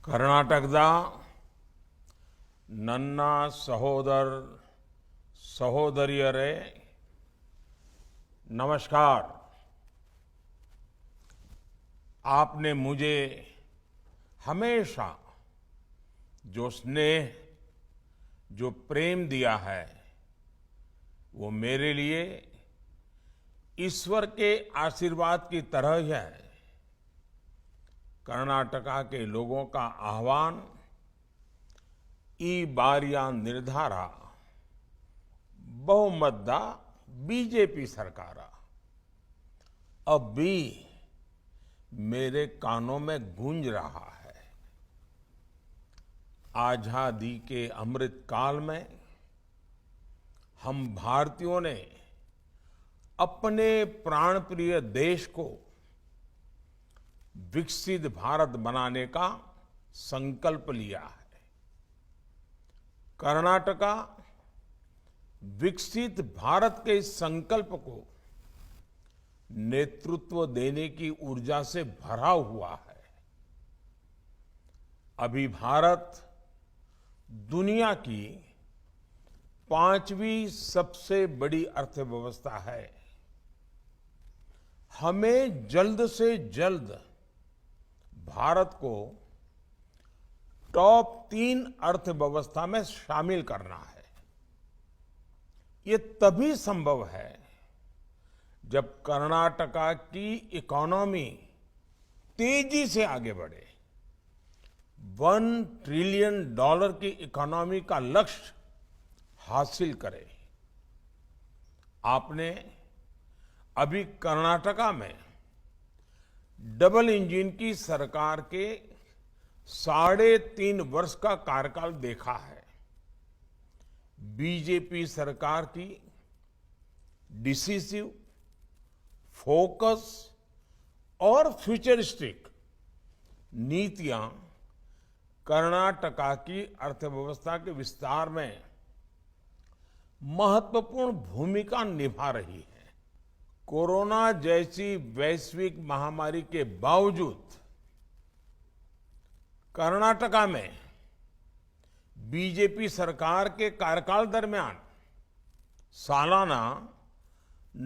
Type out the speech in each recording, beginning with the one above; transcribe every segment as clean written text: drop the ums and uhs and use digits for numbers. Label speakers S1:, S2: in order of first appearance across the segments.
S1: ಕರ್ನಾಟಕದ ನನ್ನ ಸಹೋದರಿಯರೇ नमस्कार। आपने मुझे हमेशा जो स्नेह, जो प्रेम दिया है, वो मेरे लिए ईश्वर के आशीर्वाद की तरह ही है। कर्नाटका के लोगों का आह्वान ಈ ಬಾರಿಯ ನಿರ್ಧಾರ बहुमत बीजेपी सरकार अब भी मेरे कानों में गूंज रहा है। आजादी के अमृत काल में हम भारतीयों ने अपने प्राणप्रिय देश को विकसित भारत बनाने का संकल्प लिया है। कर्नाटका विकसित भारत के इस संकल्प को नेतृत्व देने की ऊर्जा से भरा हुआ है। अभी भारत दुनिया की 5वीं सबसे बड़ी अर्थव्यवस्था है। हमें जल्द से जल्द भारत को टॉप 3 अर्थव्यवस्था में शामिल करना है। ये तभी संभव है जब कर्नाटका की इकोनॉमी तेजी से आगे बढ़े। $1 ट्रिलियन की इकोनॉमी का लक्ष्य हासिल करे। आपने अभी कर्नाटका में डबल इंजन की सरकार के 3.5 वर्ष का कार्यकाल देखा है। बीजेपी सरकार की डिसिसिव, फोकस और फ्यूचरिस्टिक नीतियां कर्नाटका की अर्थव्यवस्था के विस्तार में महत्वपूर्ण भूमिका निभा रही है। कोरोना जैसी वैश्विक महामारी के बावजूद कर्नाटका में बीजेपी सरकार के कार्यकाल दरमियान सालाना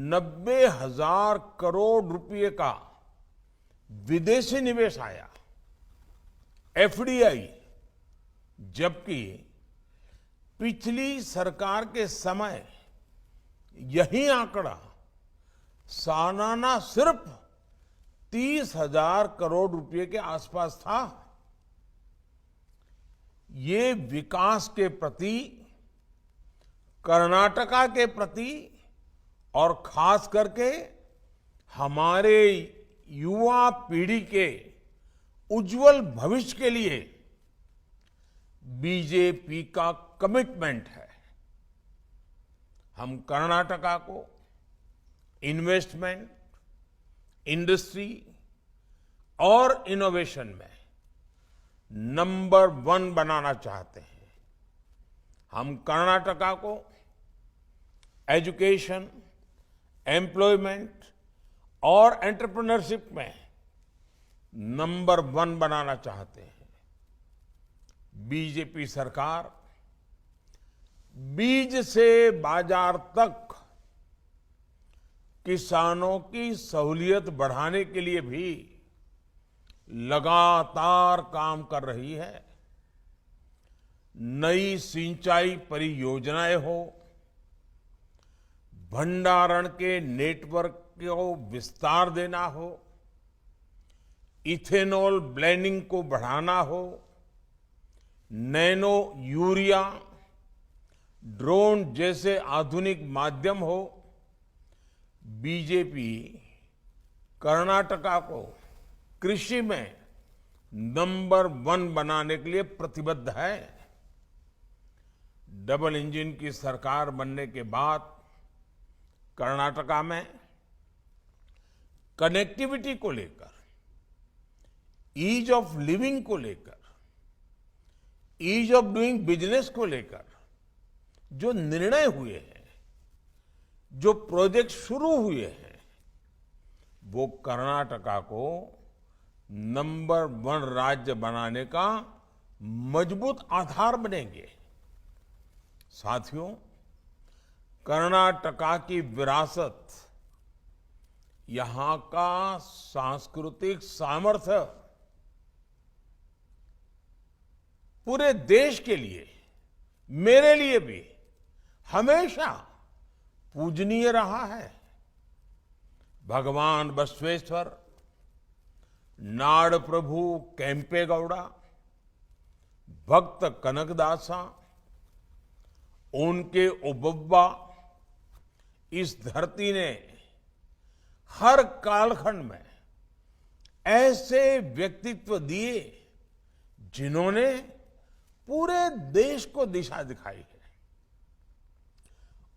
S1: 90,000 करोड़ रुपए का विदेशी निवेश आया, एफडीआई, जबकि पिछली सरकार के समय यही आंकड़ा सालाना सिर्फ 30,000 करोड़ रुपए के आसपास था। ये विकास के प्रति, कर्नाटका के प्रति और खास करके हमारे युवा पीढ़ी के उज्जवल भविष्य के लिए बीजेपी का कमिटमेंट है। हम कर्नाटका को इन्वेस्टमेंट, इंडस्ट्री और इनोवेशन में नंबर 1 बनाना चाहते हैं। हम कर्नाटका को एजुकेशन, एम्प्लॉयमेंट और एंटरप्रेन्योरशिप में नंबर 1 बनाना चाहते हैं। बीजेपी सरकार बीज से बाजार तक किसानों की सहूलियत बढ़ाने के लिए भी लगातार काम कर रही है। नई सिंचाई परियोजनाएं हो, भंडारण के नेटवर्क को विस्तार देना हो, इथेनॉल ब्लेंडिंग को बढ़ाना हो, नैनो यूरिया, ड्रोन जैसे आधुनिक माध्यम हो, बीजेपी कर्नाटका को कृषि में नंबर 1 बनाने के लिए प्रतिबद्ध है। डबल इंजन की सरकार बनने के बाद कर्नाटका में कनेक्टिविटी को लेकर, ईज ऑफ लिविंग को लेकर, ईज ऑफ डूइंग बिजनेस को लेकर जो निर्णय हुए हैं, जो प्रोजेक्ट शुरू हुए हैं, वो कर्नाटका को नंबर 1 राज्य बनाने का मजबूत आधार बनेंगे। साथियों, कर्नाटका की विरासत, यहां का सांस्कृतिक सामर्थ्य पूरे देश के लिए, मेरे लिए भी हमेशा पूजनीय रहा है। भगवान बसवेश्वर, नाड़ प्रभु केम्पेगौड़ा, भक्त कनकदासा, उनके ओबव्वा, इस धरती ने हर कालखंड में ऐसे व्यक्तित्व दिए जिन्होंने पूरे देश को दिशा दिखाई है।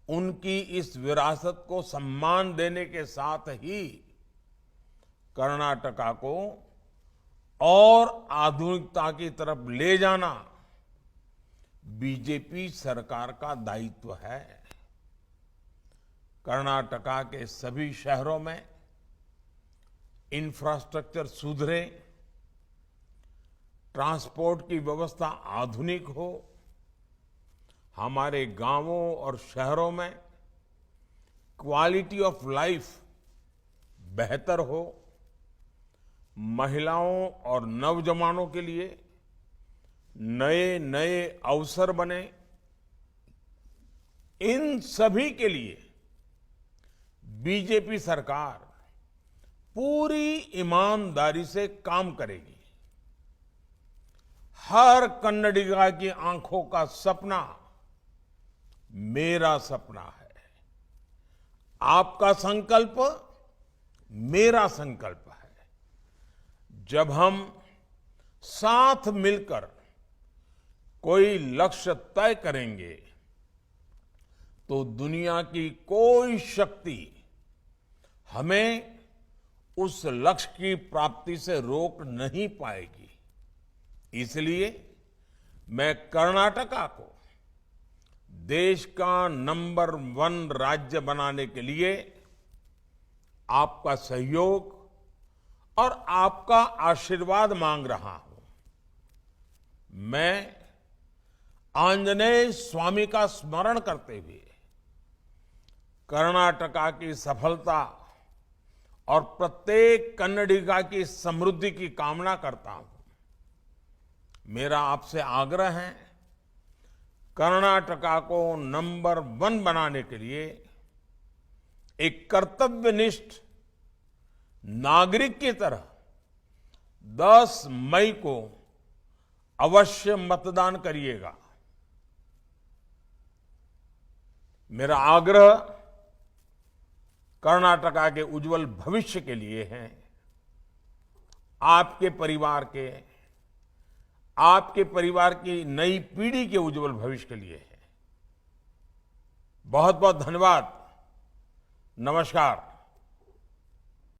S1: उनकी इस विरासत को सम्मान देने के साथ ही कर्नाटका को और आधुनिकता की तरफ ले जाना बीजेपी सरकार का दायित्व है। कर्नाटका के सभी शहरों में इंफ्रास्ट्रक्चर सुधरे, ट्रांसपोर्ट की व्यवस्था आधुनिक हो, हमारे गांवों और शहरों में क्वालिटी ऑफ लाइफ बेहतर हो, महिलाओं और नौजवानों के लिए नए नए अवसर बने, इन सभी के लिए बीजेपी सरकार पूरी ईमानदारी से काम करेगी। हर कन्नडिगा की आंखों का सपना मेरा सपना है। आपका संकल्प मेरा संकल्प है। जब हम साथ मिलकर कोई लक्ष्य तय करेंगे तो दुनिया की कोई शक्ति हमें उस लक्ष्य की प्राप्ति से रोक नहीं पाएगी। इसलिए मैं कर्नाटका को देश का नंबर 1 राज्य बनाने के लिए आपका सहयोग और आपका आशीर्वाद मांग रहा हूं। मैं आंजनेय स्वामी का स्मरण करते हुए कर्नाटका की सफलता और प्रत्येक कन्नडिगा की समृद्धि की कामना करता हूं। मेरा आपसे आग्रह है, कर्नाटका को नंबर 1 बनाने के लिए एक कर्तव्यनिष्ठ नागरिक की तरह 10 मई को अवश्य मतदान करिएगा। मेरा आग्रह कर्नाटका के उज्जवल भविष्य के लिए है, आपके परिवार की नई पीढ़ी के उज्जवल भविष्य के लिए है। बहुत बहुत धन्यवाद। नमस्कार।